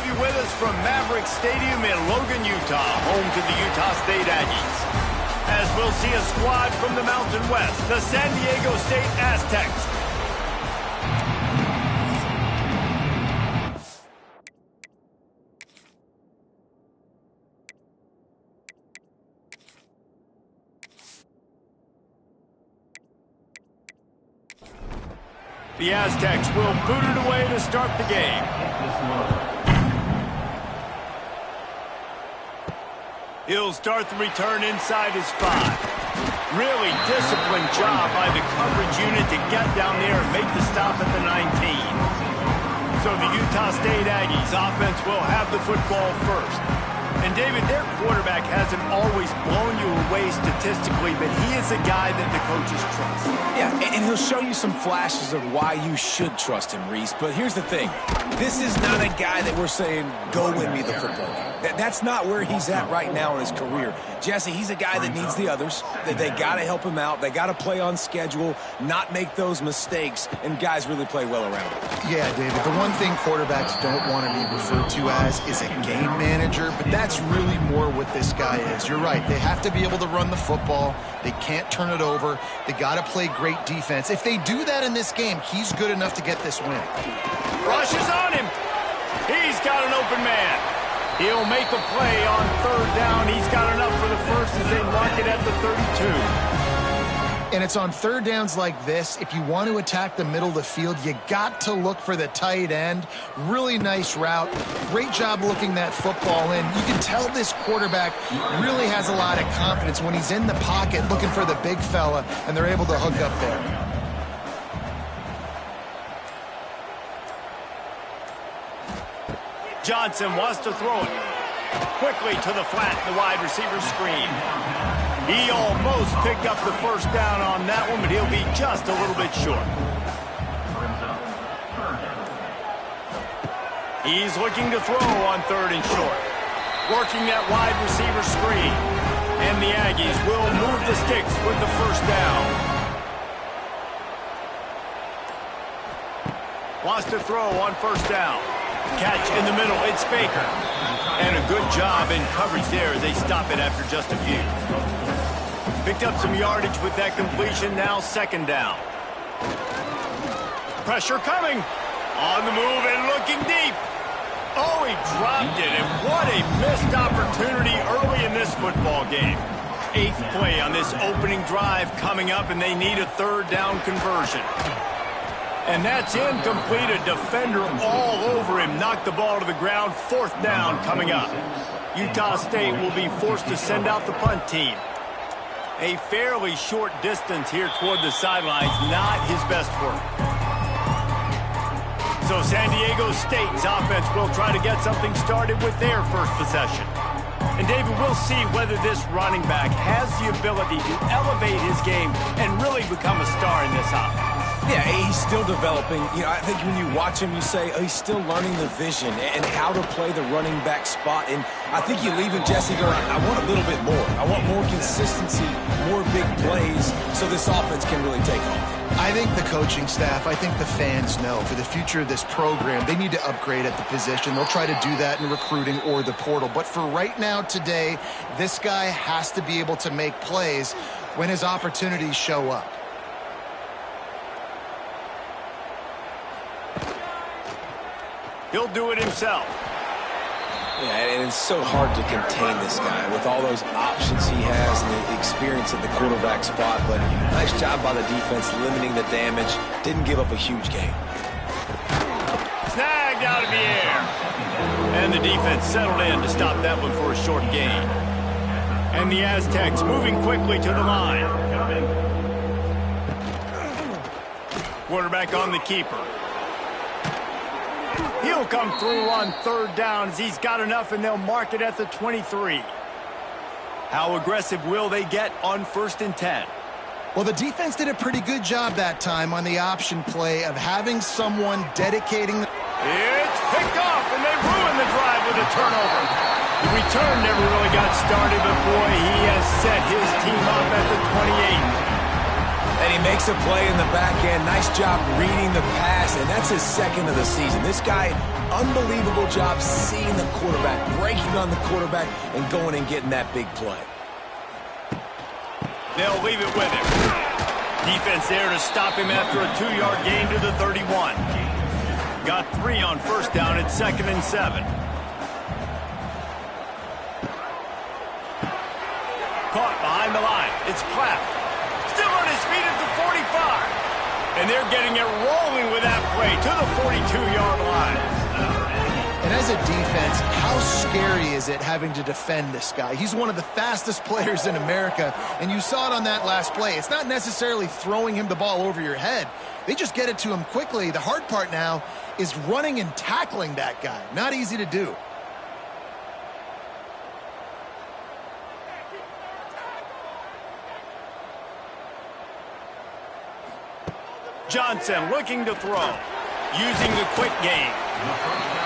have you with us from Maverick Stadium in Logan, Utah, home to the Utah State Aggies. As we'll see a squad from the Mountain West, the San Diego State Aztecs. The Aztecs will boot it away to start the game. He'll start the return inside his 5. Really disciplined job by the coverage unit to get down there and make the stop at the 19. So the Utah State Aggies offense will have the football first. And David, their quarterback hasn't always blown you away statistically, but he is a guy that the coaches trust. Yeah, and he'll show you some flashes of why you should trust him, Reese. But here's the thing. This is not a guy that we're saying, go win me the football game. That's not where he's at right now in his career. Jesse, he's a guy that needs the others. They got to help him out. They got to play on schedule, not make those mistakes, and guys really play well around him. Yeah, David, the one thing quarterbacks don't want to be referred to as is a game manager, but that's really more what this guy is. You're right. They have to be able to run the football. They can't turn it over. They got to play great defense. If they do that in this game, he's good enough to get this win. Rush is on him. He's got an open man. He'll make a play on 3rd down. He's got enough for the first as they mark it at the 32. And it's on 3rd downs like this. If you want to attack the middle of the field, you got to look for the tight end. Really nice route. Great job looking that football in. You can tell this quarterback really has a lot of confidence when he's in the pocket looking for the big fella, and they're able to hook up there. Johnson wants to throw it. Quickly to the flat, the wide receiver screen. He almost picked up the first down on that one, but he'll be just a little bit short. He's looking to throw on 3rd and short. Working that wide receiver screen. And the Aggies will move the sticks with the first down. Wants to throw on 1st down. Catch in the middle, it's Baker. And a good job in coverage there as they stop it after just a few. Picked up some yardage with that completion, now 2nd down. Pressure coming. On the move and looking deep. Oh, he dropped it, and what a missed opportunity early in this football game. 8th play on this opening drive coming up, and they need a 3rd down conversion. And that's incomplete. A defender all over him. Knocked the ball to the ground. 4th down coming up. Utah State will be forced to send out the punt team. A fairly short distance here toward the sidelines. Not his best work. So San Diego State's offense will try to get something started with their first possession. And David, we'll see whether this running back has the ability to elevate his game and really become a star in this offense. Yeah, he's still developing. You know, I think when you watch him, you say, oh, he's still learning the vision and how to play the running back spot. And I think you leave him, Jesse, going, I want a little bit more. I want more consistency, more big plays, so this offense can really take off. I think the coaching staff, I think the fans know for the future of this program, they need to upgrade at the position. They'll try to do that in recruiting or the portal. But for right now, today, this guy has to be able to make plays when his opportunities show up. He'll do it himself. Yeah, and it's so hard to contain this guy with all those options he has and the experience at the quarterback spot. But nice job by the defense limiting the damage. Didn't give up a huge gain. Snagged out of the air. And the defense settled in to stop that one for a short gain. And the Aztecs moving quickly to the line. Quarterback on the keeper. He'll come through on 3rd down as he's got enough, and they'll mark it at the 23. How aggressive will they get on 1st and 10? Well, the defense did a pretty good job that time on the option play of having someone dedicating. It's picked off, and they ruin the drive with a turnover. The return never really got started, but boy, he has set his team up at the 28. And And he makes a play in the back end. Nice job reading the pass, and that's his second of the season. This guy, unbelievable job seeing the quarterback, breaking on the quarterback, and going and getting that big play. They'll leave it with him. Defense there to stop him after a 2-yard gain to the 31. Got 3 on first down at 2nd and 7. Caught behind the line. It's Clapp. Still on his feet at the 45. And they're getting it rolling with that play to the 42-yard line. And as a defense, how scary is it having to defend this guy? He's one of the fastest players in America, and you saw it on that last play. It's not necessarily throwing him the ball over your head. They just get it to him quickly. The hard part now is running and tackling that guy. Not easy to do. Johnson looking to throw, using the quick game.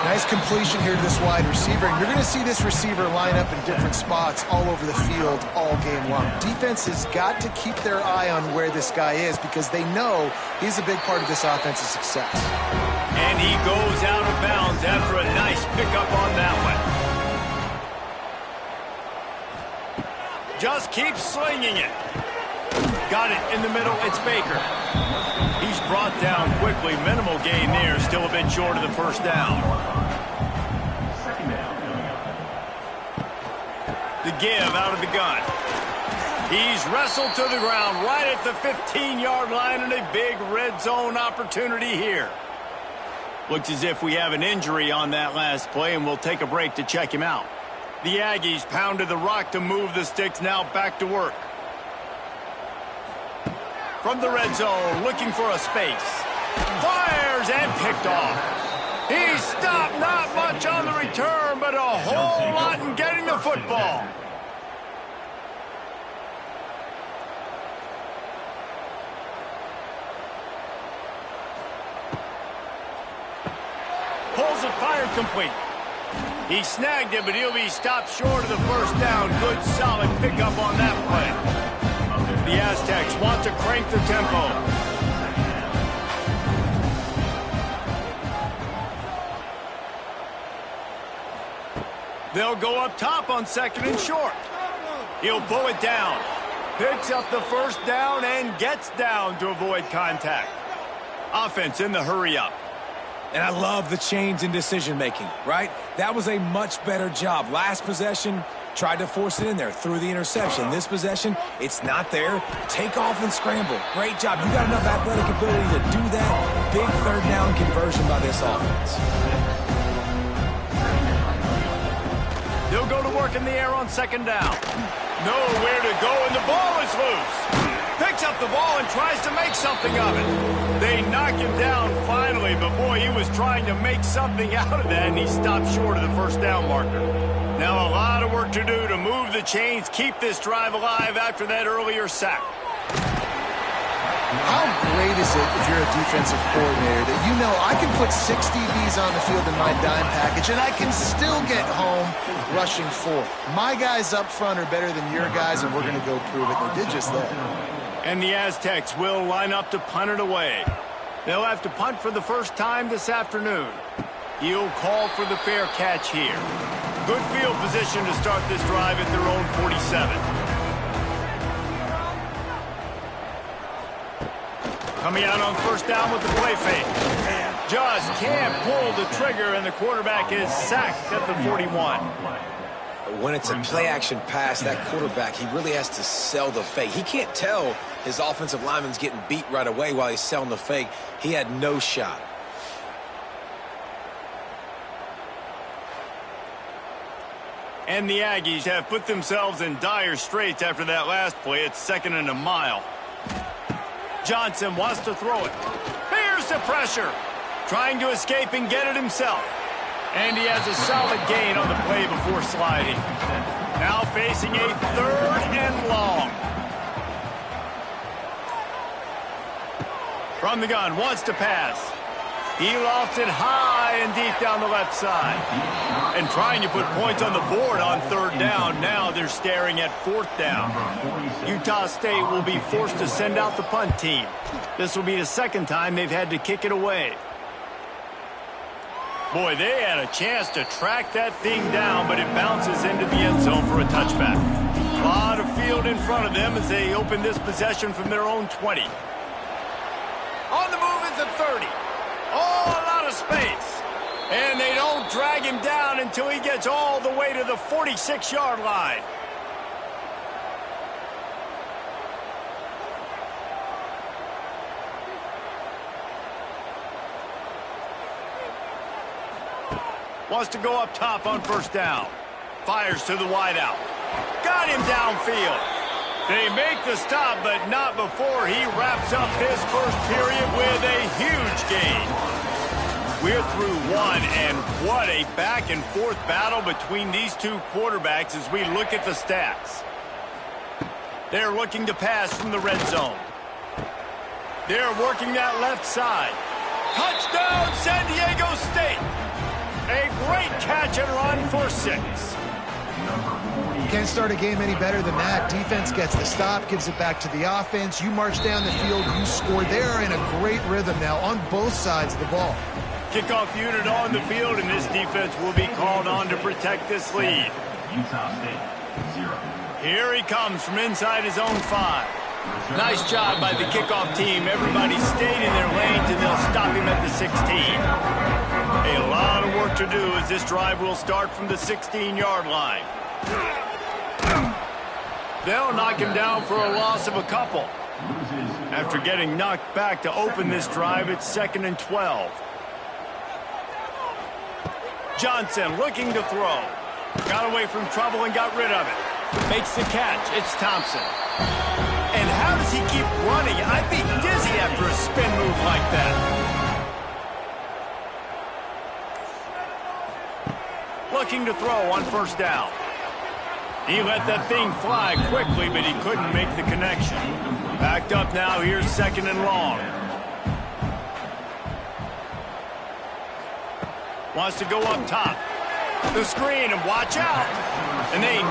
Nice completion here to this wide receiver, and you're going to see this receiver line up in different spots all over the field all game long. Defense has got to keep their eye on where this guy is because they know he's a big part of this offense's success. And he goes out of bounds after a nice pickup on that one. Just keeps slinging it. Got it in the middle. It's Baker. He's brought down quickly. Minimal gain there. Still a bit short of the first down. The give out of the gun. He's wrestled to the ground right at the 15-yard line and a big red zone opportunity here. Looks as if we have an injury on that last play, and we'll take a break to check him out. The Aggies pounded the rock to move the sticks. Now back to work. From the red zone, looking for a space. Fires and picked off. He stopped, not much on the return, but a whole lot in getting the football. Pulls it, fired complete. He snagged it, but he'll be stopped short of the first down. Good, solid pickup on that play. The Aztecs want to crank the tempo. They'll go up top on 2nd and short. He'll pull it down. Picks up the first down and gets down to avoid contact. Offense in the hurry up. And I love the change in decision-making, right? That was a much better job. Last possession, tried to force it in there, threw the interception. This possession, it's not there. Take off and scramble. Great job. You got enough athletic ability to do that. Big third down conversion by this offense. They'll go to work in the air on 2nd down. Nowhere to go, and the ball is loose. Picks up the ball and tries to make something of it. They knock him down finally, but boy, he was trying to make something out of that, and he stopped short of the first down marker. Now a lot of work to do to move the chains, keep this drive alive after that earlier sack. How great is it if you're a defensive coordinator that you know I can put 6 DBs on the field in my dime package and I can still get home rushing 4. My guys up front are better than your guys, and we're going to go prove it. They did just that. And the Aztecs will line up to punt it away. They'll have to punt for the first time this afternoon. He'll call for the fair catch here. Good field position to start this drive at their own 47. Coming out on first down with the play fake. Just can't pull the trigger, and the quarterback is sacked at the 41. When it's a play-action pass, that quarterback, he really has to sell the fake. He can't tell his offensive lineman's getting beat right away while he's selling the fake. He had no shot. And the Aggies have put themselves in dire straits after that last play. It's 2nd and a mile. Johnson wants to throw it. Here's the pressure. Trying to escape and get it himself. And he has a solid gain on the play before sliding. Now facing a 3rd and long. From the gun, wants to pass. He lofts it high and deep down the left side. And trying to put points on the board on third down. Now they're staring at fourth down. Utah State will be forced to send out the punt team. This will be the second time they've had to kick it away. Boy, they had a chance to track that thing down, but it bounces into the end zone for a touchback. A lot of field in front of them as they open this possession from their own 20. On the move is the 30. Oh, a lot of space. And they don't drag him down until he gets all the way to the 46-yard line. Wants to go up top on first down. Fires to the wideout. Got him downfield. They make the stop, but not before he wraps up his first period with a huge gain. We're through one, and what a back-and-forth battle between these two quarterbacks as we look at the stats. They're looking to pass from the red zone. They're working that left side. Touchdown, San Diego State! A great catch and run for 6. Can't start a game any better than that. Defense gets the stop, gives it back to the offense. You march down the field, you score. They're in a great rhythm now on both sides of the ball. Kickoff unit on the field, and this defense will be called on to protect this lead. Utah State, 0. Here he comes from inside his own 5. Nice job by the kickoff team. Everybody stayed in their lanes, and they'll stop him at the 16. A lot of work to do as this drive will start from the 16-yard line. They'll knock him down for a loss of a couple. After getting knocked back to open this drive, it's 2nd and 12. Johnson looking to throw. Got away from trouble and got rid of it. Makes the catch. It's Thompson. And how does he keep running? I'd be dizzy after a spin move like that. Looking to throw on first down. He let that thing fly quickly, but he couldn't make the connection. Backed up now. Here's 2nd and long. Wants to go up top. The screen, and watch out. And they...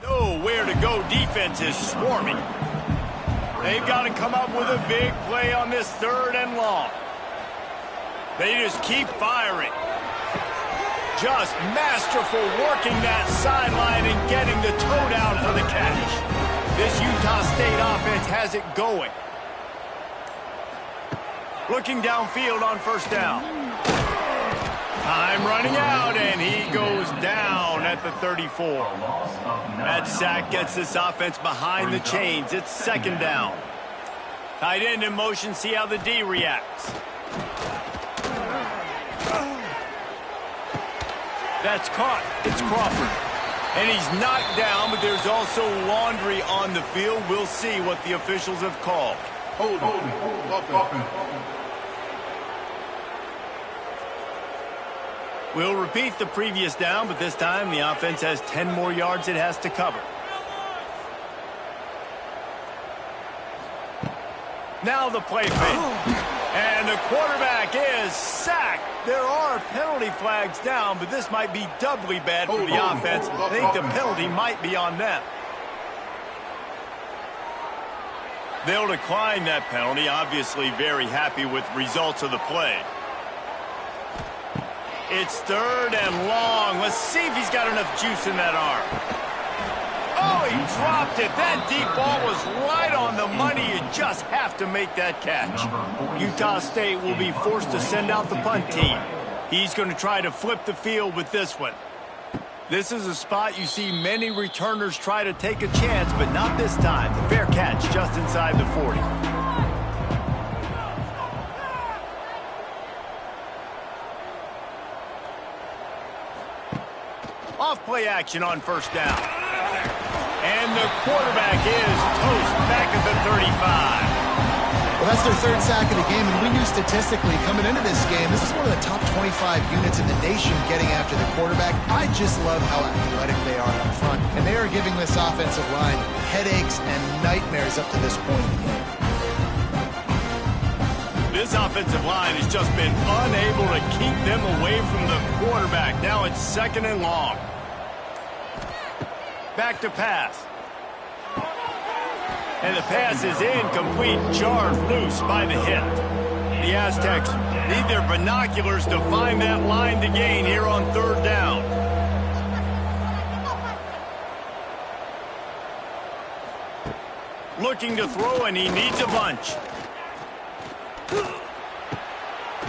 Nowhere to go. Defense is swarming. They've got to come up with a big play on this 3rd and long. They just keep firing. Just masterful working that sideline and getting the toe down for the catch. This Utah State offense has it going. Looking downfield on first down. Time running out, and he goes down at the 34. That sack gets this offense behind the chains. It's 2nd down. Tight end in motion, see how the D reacts. That's caught. It's Crawford. And he's knocked down, but there's also laundry on the field. We'll see what the officials have called. Hold. We'll repeat the previous down, but this time the offense has 10 more yards it has to cover. Now the play fake. And the quarterback is sacked. There are penalty flags down, but this might be doubly bad for the offense. I think the penalty might be on them. They'll decline that penalty, obviously very happy with results of the play. It's 3rd and long. Let's see if he's got enough juice in that arm. Oh, he dropped it. That deep ball was right on the money. You just have to make that catch. Utah State will be forced to send out the punt team. He's going to try to flip the field with this one. This is a spot you see many returners try to take a chance, but not this time. The fair catch just inside the 40. Off play action on first down. And the quarterback is toast back at the 35. Well, that's their third sack of the game, and we knew statistically coming into this game, this is one of the top 25 units in the nation getting after the quarterback. I just love how athletic they are up front, and they are giving this offensive line headaches and nightmares up to this point in the game. This offensive line has just been unable to keep them away from the quarterback. Now it's 2nd and long. Back to pass. And the pass is incomplete, jarred loose by the hit. The Aztecs need their binoculars to find that line to gain here on 3rd down. Looking to throw, and he needs a bunch.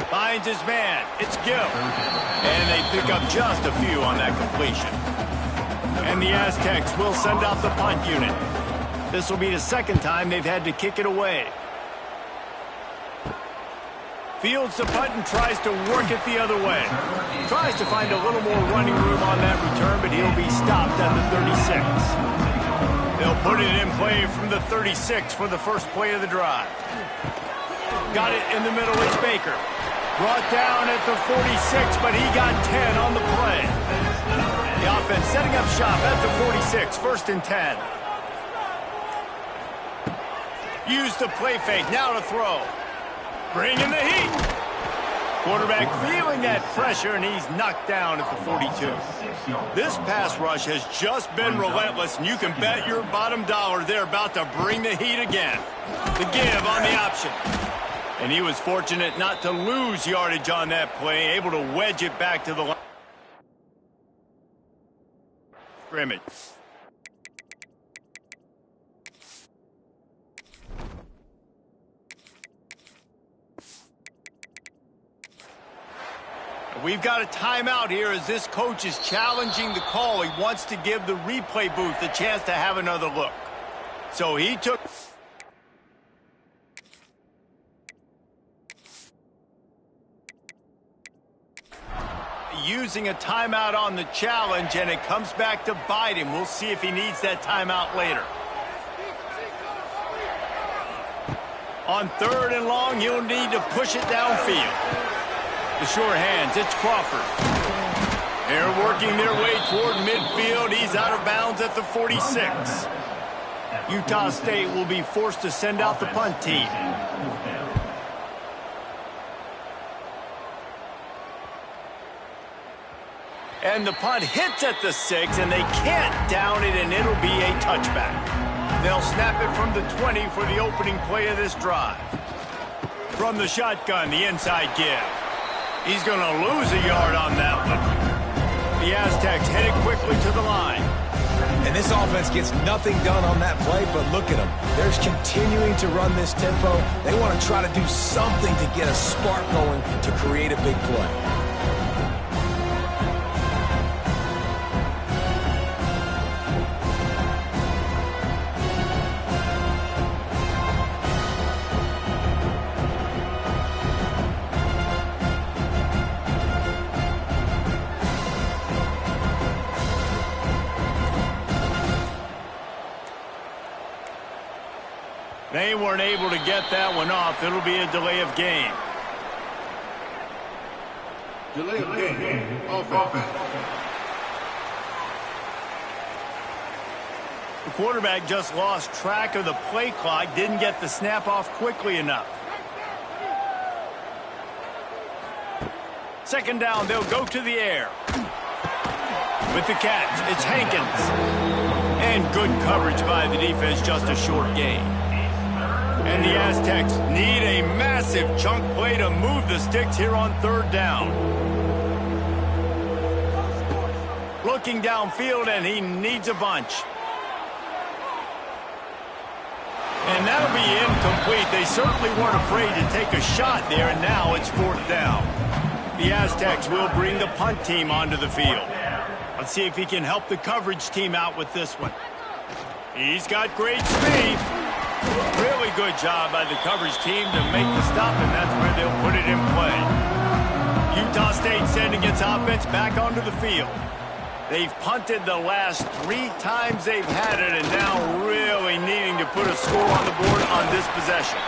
Finds his man. It's Gill. And they pick up just a few on that completion. And the Aztecs will send out the punt unit. This will be the 2nd time they've had to kick it away. Fields the punt and tries to work it the other way. Tries to find a little more running room on that return, but he'll be stopped at the 36. They'll put it in play from the 36 for the first play of the drive. Got it in the middle. It's Baker. Brought down at the 46, but he got 10 on the play. The offense setting up shop at the 46, 1st and 10. Use the play fake, now to throw. Bring in the heat. Quarterback feeling that pressure, and he's knocked down at the 42. This pass rush has just been relentless, and you can bet your bottom dollar they're about to bring the heat again. The give on the option. And he was fortunate not to lose yardage on that play, able to wedge it back to the line. Scrimmage. We've got a timeout here as this coach is challenging the call. He wants to give the replay booth a chance to have another look. So he took... using a timeout on the challenge, and it comes back to bite him. We'll see if he needs that timeout later. On 3rd and long, he'll need to push it downfield. The sure hands, it's Crawford. They're working their way toward midfield. He's out of bounds at the 46. Utah State will be forced to send out the punt team. And the punt hits at the 6, and they can't down it, and it'll be a touchback. They'll snap it from the 20 for the opening play of this drive. From the shotgun, the inside give. He's going to lose a yard on that one. The Aztecs headed quickly to the line. And this offense gets nothing done on that play, but look at them. They're continuing to run this tempo. They want to try to do something to get a spark going to create a big play. They weren't able to get that one off. It'll be a delay of game. Delay of game. Offense. The quarterback just lost track of the play clock, didn't get the snap off quickly enough. 2nd down, they'll go to the air. With the catch, it's Hankins. And good coverage by the defense, just a short gain. And the Aztecs need a massive chunk play to move the sticks here on 3rd down. Looking downfield, and he needs a bunch. And that'll be incomplete. They certainly weren't afraid to take a shot there, and now it's 4th down. The Aztecs will bring the punt team onto the field. Let's see if he can help the coverage team out with this one. He's got great speed. Really good job by the coverage team to make the stop, and that's where they'll put it in play. Utah State sending its offense back onto the field. They've punted the last 3 times they've had it, and now really needing to put a score on the board on this possession.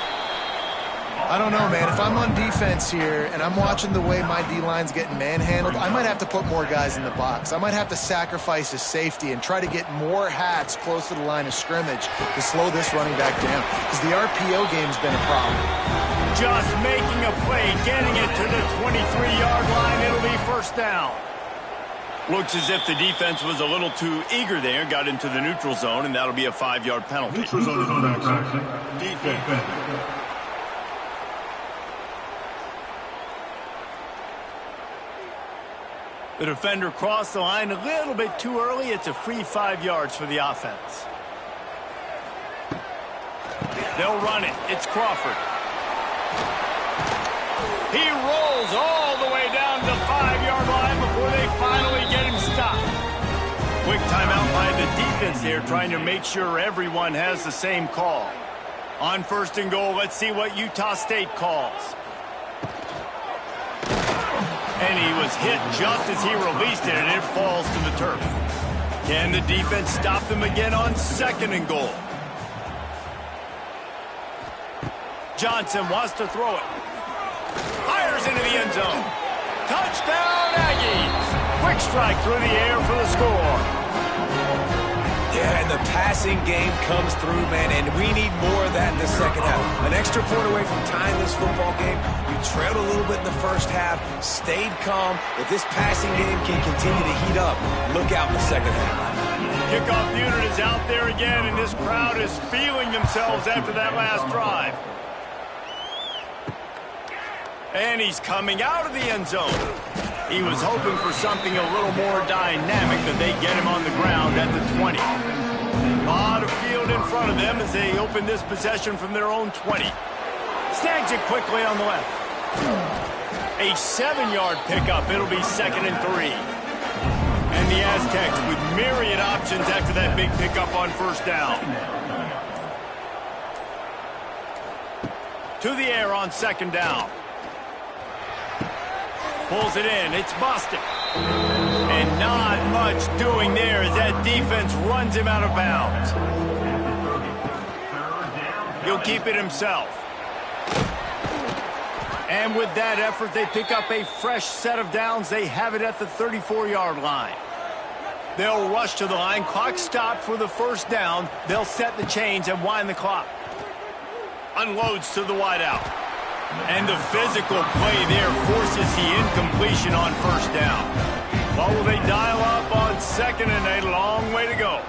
I don't know, man. If I'm on defense here and I'm watching the way my D-line's getting manhandled, I might have to put more guys in the box. I might have to sacrifice his safety and try to get more hats close to the line of scrimmage to slow this running back down, because the RPO game's been a problem. Just making a play, getting it to the 23-yard line. It'll be first down. Looks as if the defense was a little too eager there, got into the neutral zone, and that'll be a 5-yard penalty. Neutral zone is on action. Defense. The defender crossed the line a little bit too early. It's a free 5 yards for the offense. They'll run it. It's Crawford. He rolls all the way down to the 5-yard line before they finally get him stopped. Quick timeout by the defense there, trying to make sure everyone has the same call. On first and goal, let's see what Utah State calls. And he was hit just as he released it, and it falls to the turf. Can the defense stop them again on second and goal? Johnson wants to throw it. Fires into the end zone. Touchdown, Aggies! Quick strike through the air for the score. Yeah, and the passing game comes through, man, and we need more of that in the second half. An extra point away from tying this football game. You trailed a little bit in the first half, stayed calm. If this passing game can continue to heat up, look out in the second half. Kickoff unit is out there again, and this crowd is feeling themselves after that last drive. And he's coming out of the end zone. He was hoping for something a little more dynamic, but they get him on the ground at the 20. A lot of field in front of them as they open this possession from their own 20. Snags it quickly on the left. A 7-yard pickup. It'll be 2nd and 3. And the Aztecs with myriad options after that big pickup on first down. To the air on second down. Pulls it in. It's busted. And not much doing there as that defense runs him out of bounds. He'll keep it himself. And with that effort, they pick up a fresh set of downs. They have it at the 34-yard line. They'll rush to the line. Clock stopped for the first down. They'll set the chains and wind the clock. Unloads to the wideout. And the physical play there forces the incompletion on first down. Well, will they dial up on second and a long way to go?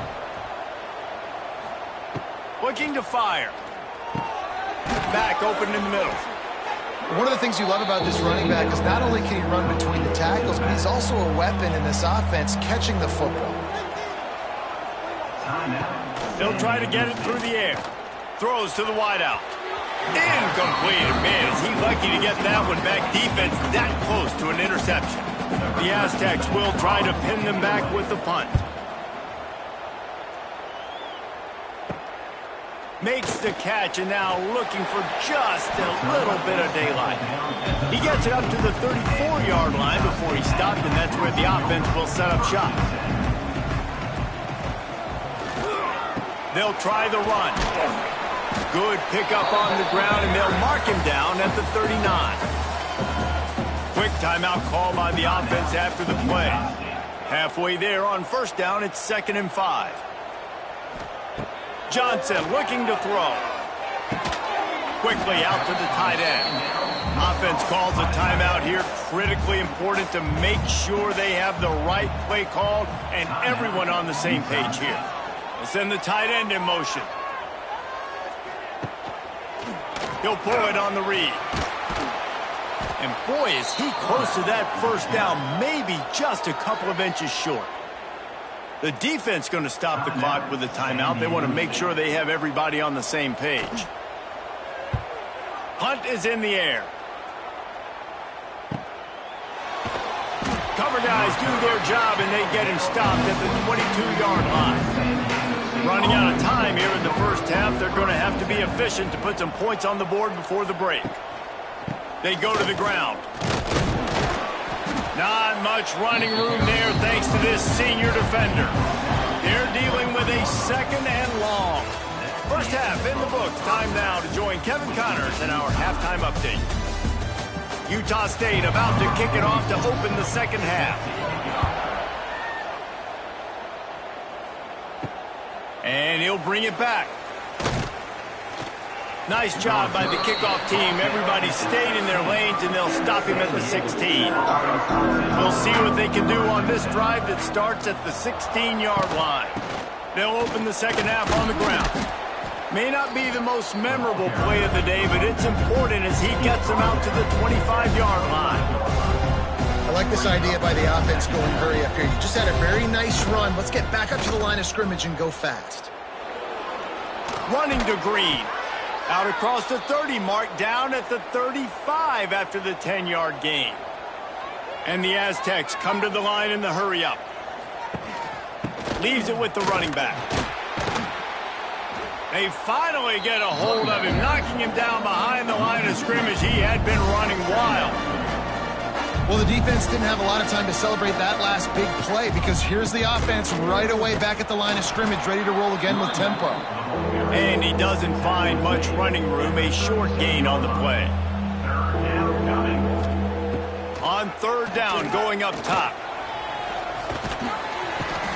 Looking to fire. Back open in the middle. One of the things you love about this running back is not only can he run between the tackles, but he's also a weapon in this offense catching the football. They'll try to get it through the air. Throws to the wideout. Incomplete. Man, is he lucky to get that one back. Defense that close to an interception. The Aztecs will try to pin them back with the punt. Makes the catch, and now looking for just a little bit of daylight. He gets it up to the 34-yard line before he stopped, and that's where the offense will set up shop. They'll try the run. Good pickup on the ground, and they'll mark him down at the 39. Quick timeout call by the offense after the play. Halfway there on first down, it's 2nd and 5. Johnson looking to throw. Quickly out to the tight end. Offense calls a timeout here. Critically important to make sure they have the right play called and everyone on the same page here. They'll send the tight end in motion. He'll pull it on the read. And boy, is he close to that first down, maybe just a couple of inches short. The defense going to stop the clock with a timeout. They want to make sure they have everybody on the same page. Punt is in the air. Cover guys do their job, and they get him stopped at the 22-yard line. Running out of time here in the first half. They're going to have to be efficient to put some points on the board before the break. They go to the ground. Not much running room there thanks to this senior defender. They're dealing with a 2nd and long. First half in the books. Time now to join Kevin Connors in our halftime update. Utah State about to kick it off to open the second half. And he'll bring it back. Nice job by the kickoff team. Everybody stayed in their lanes, and they'll stop him at the 16. We'll see what they can do on this drive that starts at the 16-yard line. They'll open the second half on the ground. May not be the most memorable play of the day, but it's important as he gets them out to the 25-yard line. I like this idea by the offense going hurry up here. You just had a very nice run. Let's get back up to the line of scrimmage and go fast. Running to Green. Out across the 30 mark, down at the 35 after the 10-yard gain. And the Aztecs come to the line in the hurry-up. Leaves it with the running back. They finally get a hold of him, knocking him down behind the line of scrimmage. He had been running wild. Well, the defense didn't have a lot of time to celebrate that last big play because here's the offense right away back at the line of scrimmage, ready to roll again with tempo. And he doesn't find much running room, a short gain on the play. On third down, going up top.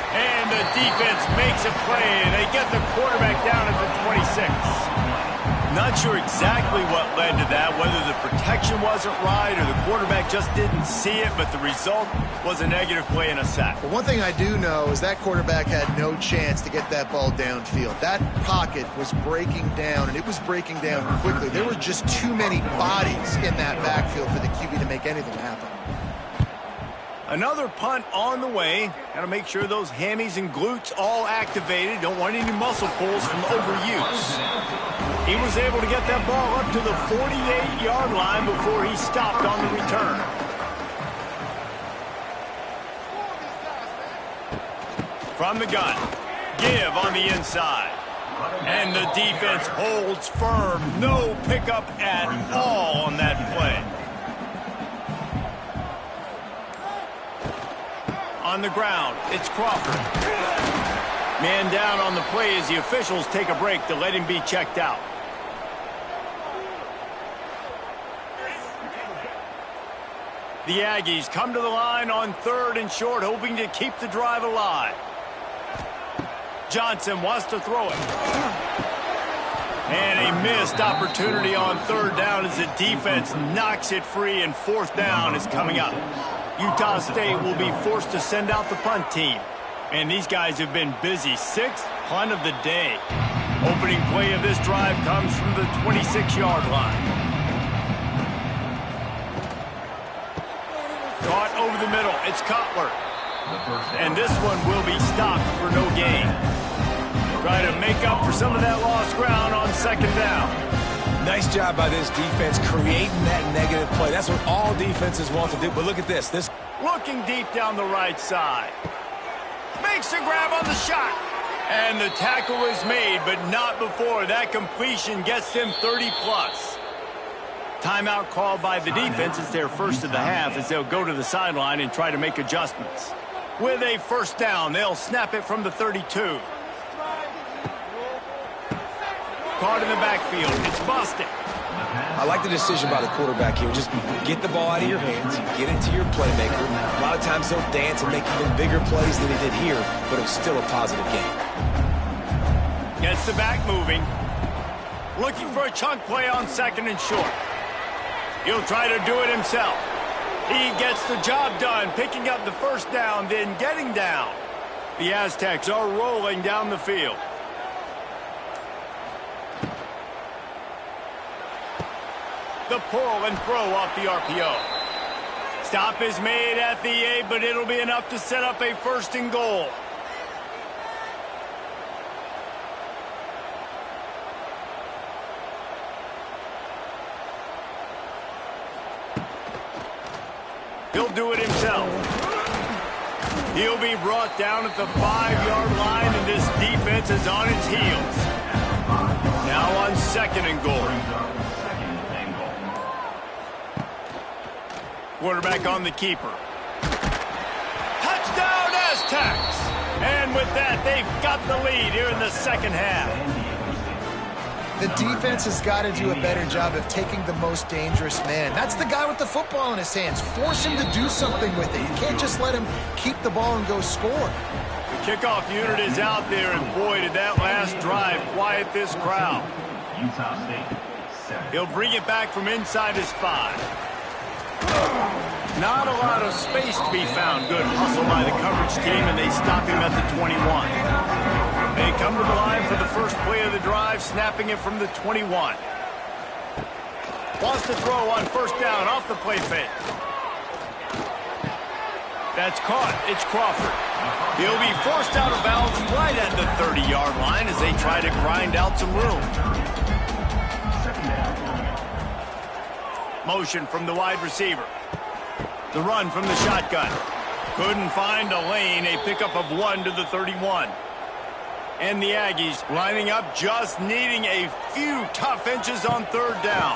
And the defense makes a play, and they get the quarterback down at the 26. Not sure exactly what led to that, whether the protection wasn't right or the quarterback just didn't see it, but the result was a negative play and a sack. But one thing I do know is that quarterback had no chance to get that ball downfield. That pocket was breaking down, and it was breaking down quickly. There were just too many bodies in that backfield for the QB to make anything happen. Another punt on the way. Got to make sure those hammies and glutes all activated. Don't want any muscle pulls from overuse. He was able to get that ball up to the 48-yard line before he stopped on the return. From the gun, give on the inside. And the defense holds firm. No pickup at all on that play. On the ground, it's Crawford. Man down on the play as the officials take a break to let him be checked out. The Aggies come to the line on third and short, hoping to keep the drive alive. Johnson wants to throw it. And a missed opportunity on third down as the defense knocks it free, and fourth down is coming up. Utah State will be forced to send out the punt team. And these guys have been busy. Sixth punt of the day. Opening play of this drive comes from the 26-yard line. Caught over the middle. It's Cutler. And this one will be stopped for no gain. Try to make up for some of that lost ground on second down. Nice job by this defense creating that negative play. That's what all defenses want to do. But look at this. Looking deep down the right side. Makes a grab on the shot. And the tackle is made, but not before that completion gets them 30-plus. Timeout called by the defense. It's their first of the half as they'll go to the sideline and try to make adjustments. With a first down, they'll snap it from the 32. Caught in the backfield. It's Bostic. I like the decision by the quarterback here. Just get the ball out of your hands, get it to your playmaker. A lot of times they'll dance and make even bigger plays than he did here, but it was still a positive game. Gets the back moving. Looking for a chunk play on second and short. He'll try to do it himself. He gets the job done, picking up the first down, then getting down. The Aztecs are rolling down the field. The pull and throw off the RPO. Stop is made at the 8, but it'll be enough to set up a first and goal. He'll do it himself. He'll be brought down at the 5-yard line, and this defense is on its heels. Now on second and goal. Quarterback on the keeper. Touchdown, Aztecs! And with that, they've got the lead here in the second half. The defense has got to do a better job of taking the most dangerous man. That's the guy with the football in his hands. Force him to do something with it. You can't just let him keep the ball and go score. The kickoff unit is out there, and boy, did that last drive quiet this crowd. Utah State. He'll bring it back from inside his 5. Not a lot of space to be found. Good hustle by the coverage team, and they stop him at the 21. They come to the line for the first play of the drive, snapping it from the 21. Wants to throw on first down off the play fake. That's caught. It's Crawford. He'll be forced out of bounds right at the 30-yard line as they try to grind out some room. Motion from the wide receiver. The run from the shotgun. Couldn't find a lane. A pickup of 1 to the 31. And the Aggies lining up, just needing a few tough inches on third down.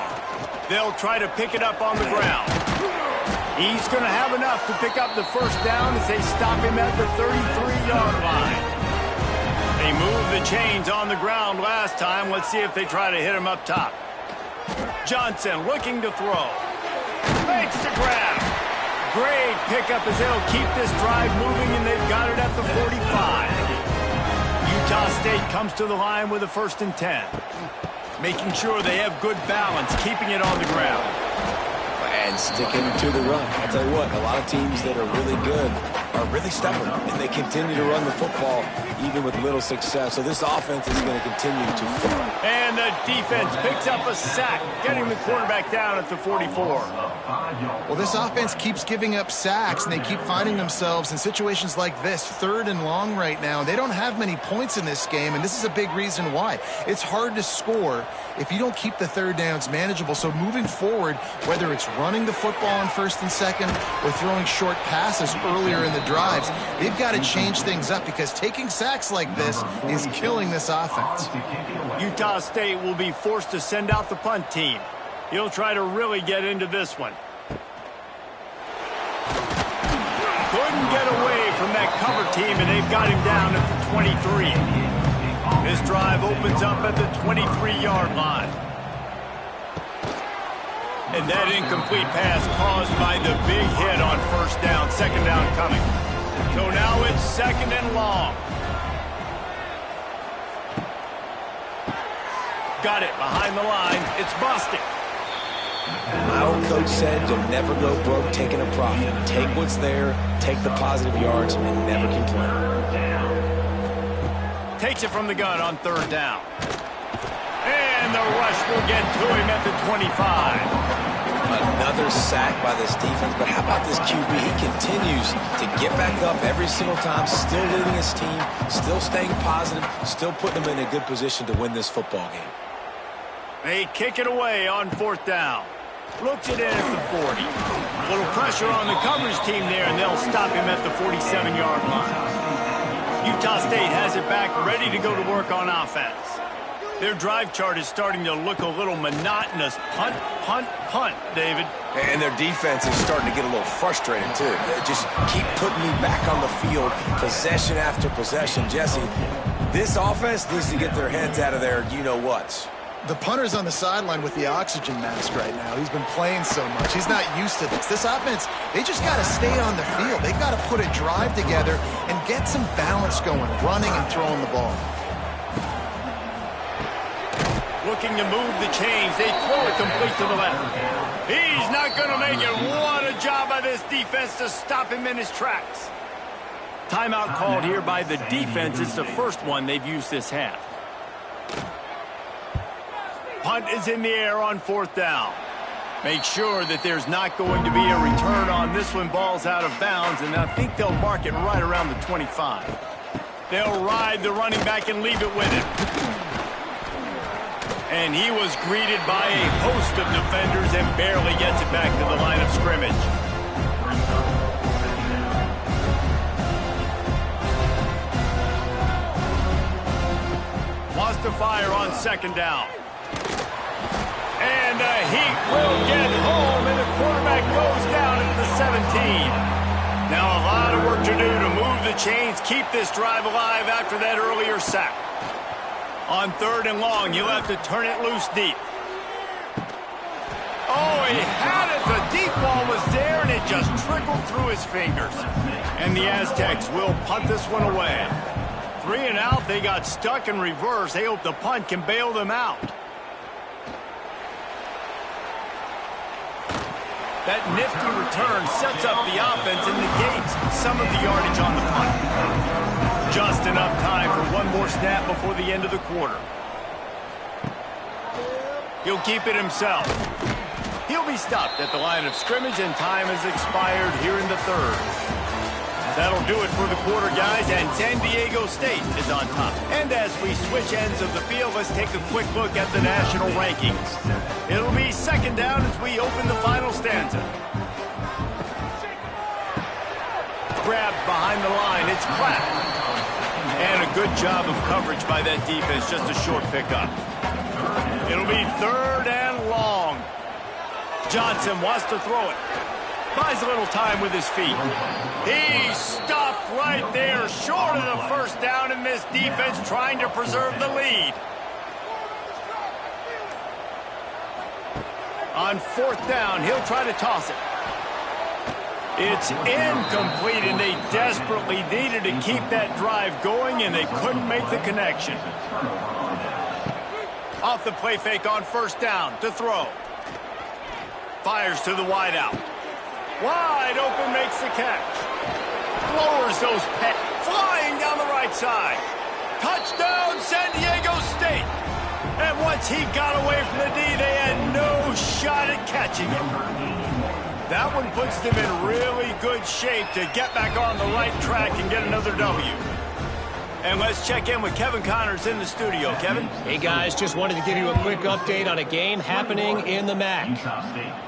They'll try to pick it up on the ground. He's going to have enough to pick up the first down as they stop him at the 33-yard line. They moved the chains on the ground last time. Let's see if they try to hit him up top. Johnson looking to throw. Makes the grab. Great pickup as they'll keep this drive moving, and they've got it at the 45. Utah State comes to the line with a 1st and 10. Making sure they have good balance, keeping it on the ground. And sticking to the run. I'll tell you what, a lot of teams that are really good are really stubborn, and they continue to run the football even with little success. So this offense is going to continue to fall. And the defense picks up a sack, getting the quarterback down at the 44. Well, this offense keeps giving up sacks, and they keep finding themselves in situations like this, 3rd and long right now. They don't have many points in this game, and this is a big reason why. It's hard to score if you don't keep the third downs manageable. So moving forward, whether it's running the football on 1st and 2nd or throwing short passes earlier in the drives, they've got to change things up because taking sacks like this is killing this offense. Utah State will be forced to send out the punt team. He'll try to really get into this one. Couldn't get away from that cover team, and they've got him down at the 23. This drive opens up at the 23-yard line. And that incomplete pass caused by the big hit on first down. 2nd down coming. So now it's 2nd and long. Got it behind the line. It's busted. My old coach said you'll never go broke taking a profit. Take what's there, take the positive yards, and never complain. Takes it from the gun on 3rd down. And the rush will get to him at the 25. Another sack by this defense, but how about this QB? He continues to get back up every single time, still leading his team, still staying positive, still putting them in a good position to win this football game. They kick it away on 4th down. Looks it in at the 40. A little pressure on the coverage team there, and they'll stop him at the 47-yard line. Utah State has it back, ready to go to work on offense. Their drive chart is starting to look a little monotonous. Punt, punt, punt, David. And their defense is starting to get a little frustrated, too. They just keep putting me back on the field, possession after possession. Jesse, this offense needs to get their heads out of their you-know-whats. The punter's on the sideline with the oxygen mask right now. He's been playing so much. He's not used to this. This offense, they just got to stay on the field. They've got to put a drive together and get some balance going, running and throwing the ball. Looking to move the chains. They throw it complete to the left. He's not going to make it. What a job by this defense to stop him in his tracks. Timeout called here by the defense. It's the first one they've used this half. Punt is in the air on 4th down. Make sure that there's not going to be a return on this one. Ball's out of bounds, and I think they'll mark it right around the 25. They'll ride the running back and leave it with him. And he was greeted by a host of defenders and barely gets it back to the line of scrimmage. Wants to fire on 2nd down. And he will get home, and the quarterback goes down at the 17. Now a lot of work to do to move the chains, keep this drive alive after that earlier sack. On 3rd and long, he'll have to turn it loose deep. Oh, he had it. The deep ball was there, and it just trickled through his fingers. And the Aztecs will punt this one away. 3 and out, they got stuck in reverse. They hope the punt can bail them out. That nifty return sets up the offense and negates some of the yardage on the punt. Just enough time for one more snap before the end of the quarter. He'll keep it himself. He'll be stopped at the line of scrimmage, and time has expired here in the 3rd. That'll do it for the quarter, guys, and San Diego State is on top. And as we switch ends of the field, let's take a quick look at the national rankings. It'll be 2nd down as we open the final stanza. Grabbed behind the line, it's Platt. And a good job of coverage by that defense, just a short pickup. It'll be 3rd and long. Johnson wants to throw it. Buys a little time with his feet. He stopped right there, short of the 1st down, in this defense trying to preserve the lead. On 4th down, he'll try to toss it. It's incomplete, and they desperately needed to keep that drive going, and they couldn't make the connection. Off the play fake on 1st down to throw. Fires to the wideout. Wide open, makes the catch. Lowers those pets. Flying down the right side. Touchdown, San Diego State. And once he got away from the D, they had no shot at catching him. That one puts them in really good shape to get back on the right track and get another W. And let's check in with Kevin Connors in the studio. Kevin? Hey, guys, just wanted to give you a quick update on a game happening in the MAC.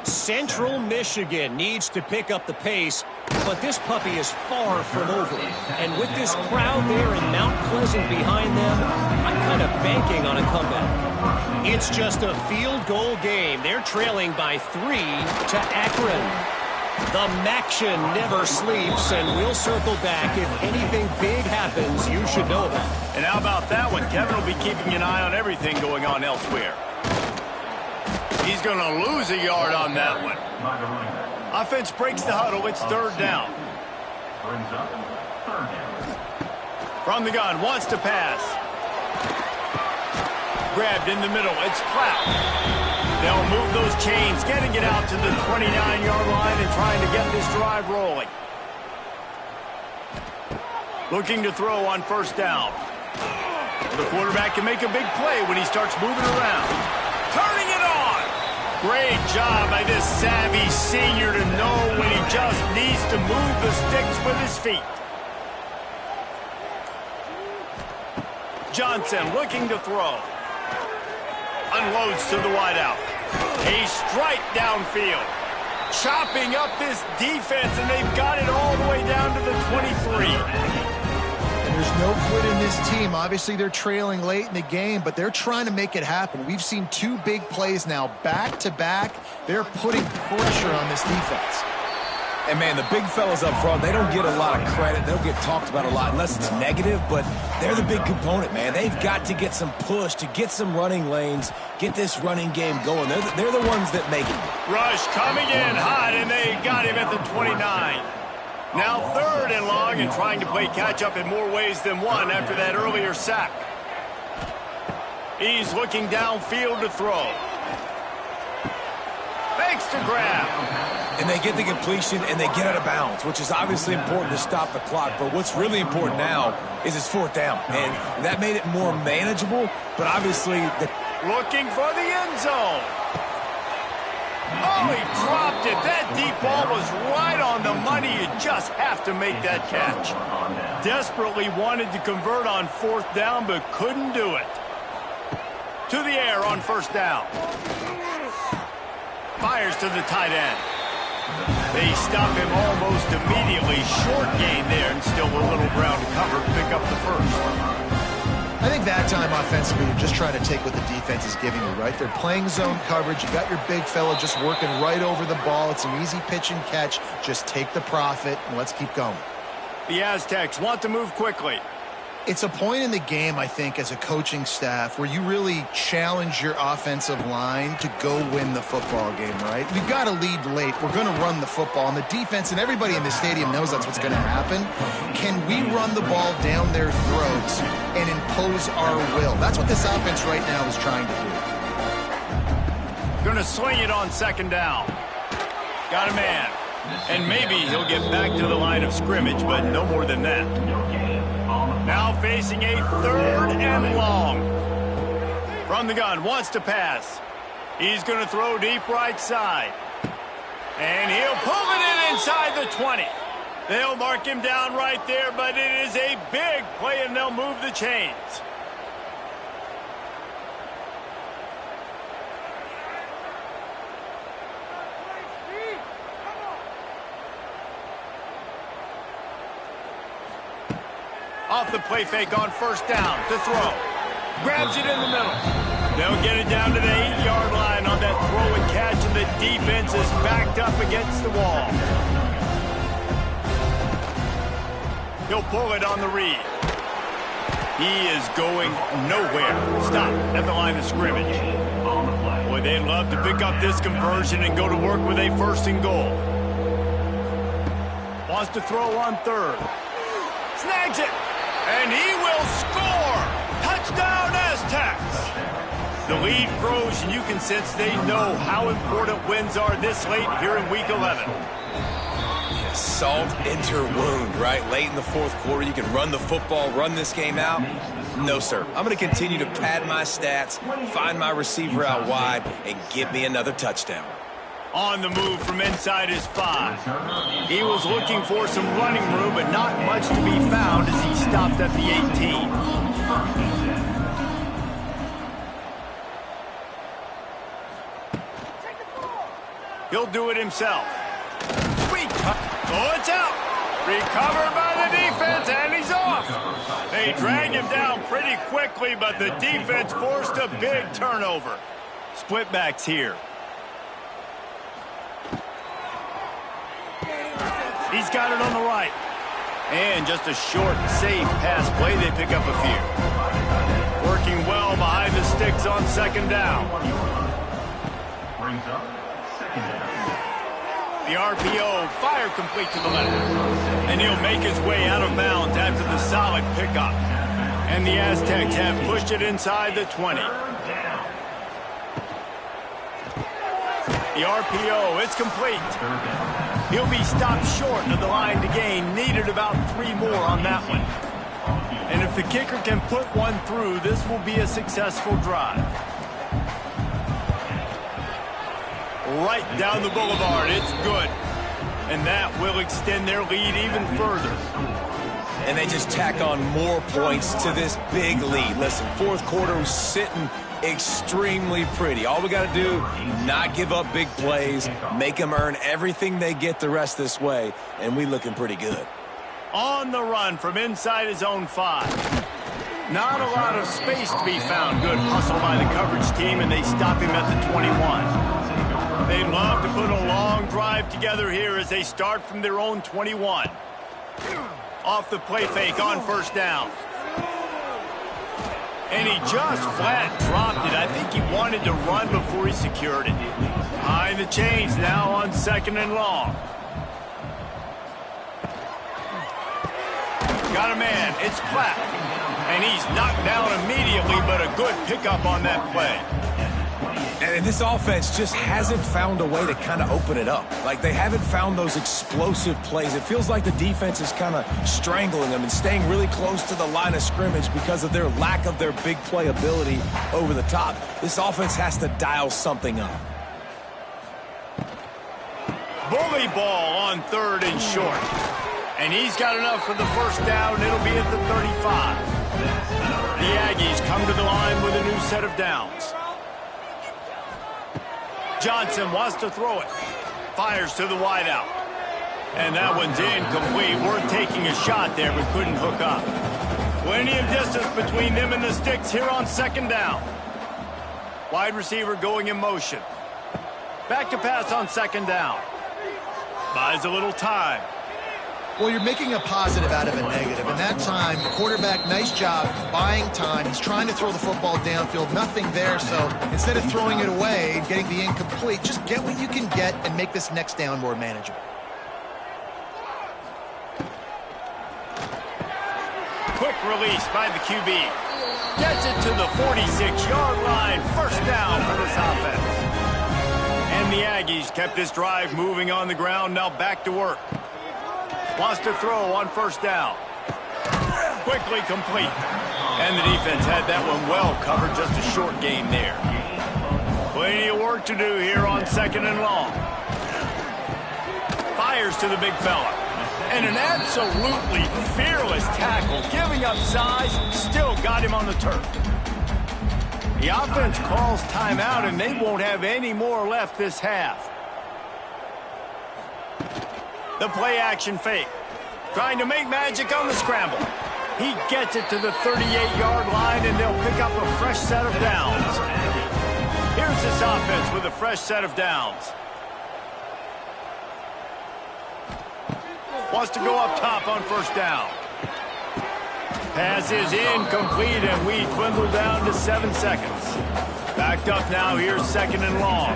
Central Michigan needs to pick up the pace, but this puppy is far from over. And with this crowd there in Mount Pleasant behind them, I'm kind of banking on a comeback. It's just a field goal game. They're trailing by 3 to Akron. The Maction never sleeps, and we'll circle back. If anything big happens, you should know that. And how about that one? Kevin will be keeping an eye on everything going on elsewhere. He's going to lose a yard on that one. Offense breaks the huddle. It's 3rd down. From the gun, wants to pass. Grabbed in the middle. It's Platt. They'll move those chains, getting it out to the 29-yard line and trying to get this drive rolling. Looking to throw on 1st down. The quarterback can make a big play when he starts moving around. Turning it on! Great job by this savvy senior to know when he just needs to move the sticks with his feet. Johnson looking to throw. Unloads to the wideout. A strike downfield. Chopping up this defense, and they've got it all the way down to the 23. And there's no quit in this team. Obviously, they're trailing late in the game, but they're trying to make it happen. We've seen 2 big plays now, back-to-back. They're putting pressure on this defense. And, man, the big fellas up front, they don't get a lot of credit. They don't get talked about a lot unless it's negative, but they're the big component, man. They've got to get some push, to get some running lanes, get this running game going. They're the ones that make it. Rush coming in hot, and they got him at the 29. Now 3rd and long, and trying to play catch-up in more ways than one after that earlier sack. He's looking downfield to throw. Fakes to grab. And they get the completion, and they get out of bounds, which is obviously important to stop the clock. But what's really important now is it's 4th down. And that made it more manageable, but obviously looking for the end zone. Oh, he dropped it. That deep ball was right on the money. You just have to make that catch. Desperately wanted to convert on 4th down, but couldn't do it. To the air on 1st down. Fires to the tight end. They stop him almost immediately. Short gain there, and still a little ground to cover to pick up the 1st. I think that time offensively, you're just trying to take what the defense is giving you, right? They're playing zone coverage. You got your big fella just working right over the ball. It's an easy pitch and catch. Just take the profit, and let's keep going. The Aztecs want to move quickly. It's a point in the game, I think, as a coaching staff where you really challenge your offensive line to go win the football game, right? We've got to lead late. We're going to run the football. And the defense and everybody in the stadium knows that's what's going to happen. Can we run the ball down their throats and impose our will? That's what this offense right now is trying to do. Going to swing it on second down. Got a man. And maybe he'll get back to the line of scrimmage, but no more than that. Now facing a third and long. From the gun, wants to pass. He's going to throw deep right side. And he'll pull it in inside the 20. They'll mark him down right there, but it is a big play, and they'll move the chains. Off the play fake on first down to throw. Grabs it in the middle. They'll get it down to the 8-yard line on that throw and catch, and the defense is backed up against the wall. He'll pull it on the read. He is going nowhere. Stop at the line of scrimmage. Boy, they'd love to pick up this conversion and go to work with a first and goal. Wants to throw on third. Snags it. And he will score! Touchdown, Aztecs! The lead grows, and you can sense they know how important wins are this late here in Week 11. Yeah, salt enter wound, right? Late in the fourth quarter, you can run the football, run this game out. No, sir. I'm going to continue to pad my stats, find my receiver out wide, and give me another touchdown. On the move from inside his 5. He was looking for some running room, but not much to be found as he stopped at the 18. He'll do it himself. Sweet cut. Oh, it's out. Recovered by the defense, and he's off. They drag him down pretty quickly, but the defense forced a big turnover. Split backs here. He's got it on the right. And just a short, safe pass play. They pick up a few. Working well behind the sticks on second down. Brings up second down. The RPO, fire complete to the left. And he'll make his way out of bounds after the solid pickup. And the Aztecs have pushed it inside the 20. The RPO, it's complete. He'll be stopped short of the line to gain. Needed about 3 more on that one. And if the kicker can put one through, this will be a successful drive. Right down the boulevard, it's good. And that will extend their lead even further. And they just tack on more points to this big lead. Listen, fourth quarter was sitting extremely pretty. All we got to do, not give up big plays, make them earn everything they get the rest this way, and we looking pretty good. On the run from inside his own 5. Not a lot of space to be found. Good hustle by the coverage team, and they stop him at the 21. They'd love to put a long drive together here as they start from their own 21. Off the play fake on first down. And he just flat dropped it. I think he wanted to run before he secured it. Behind the chains now on second and long. Got a man. It's Platt. And he's knocked down immediately, but a good pickup on that play. And this offense just hasn't found a way to kind of open it up. Like, they haven't found those explosive plays. It feels like the defense is kind of strangling them and staying really close to the line of scrimmage because of their lack of their big play ability over the top. This offense has to dial something up. Bully ball on third and short. And he's got enough for the first down. It'll be at the 35. The Aggies come to the line with a new set of downs. Johnson wants to throw it. Fires to the wideout. And that one's incomplete. Worth taking a shot there, but couldn't hook up. Plenty of distance between them and the sticks here on second down. Wide receiver going in motion. Back to pass on second down. Buys a little time. Well, you're making a positive out of a negative. And that time, the quarterback, nice job buying time. He's trying to throw the football downfield. Nothing there. So instead of throwing it away and getting the incomplete, just get what you can get and make this next down more manageable. Quick release by the QB. Gets it to the 46-yard line. First down for this offense. And the Aggies kept this drive moving on the ground. Now back to work. Wants to throw on first down. Quickly complete. And the defense had that one well covered. Just a short gain there. Plenty of work to do here on second and long. Fires to the big fella. And an absolutely fearless tackle, giving up size, still got him on the turf. The offense calls timeout, and they won't have any more left this half. The play-action fake. Trying to make magic on the scramble. He gets it to the 38-yard line, and they'll pick up a fresh set of downs. Here's this offense with a fresh set of downs. Wants to go up top on first down. Pass is incomplete, and we dwindle down to 7 seconds. Backed up now, here's second and long.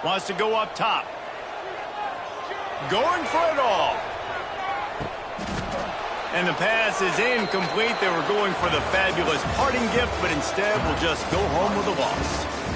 Wants to go up top. Going for it all. And the pass is incomplete. They were going for the fabulous parting gift, but instead will just go home with a loss.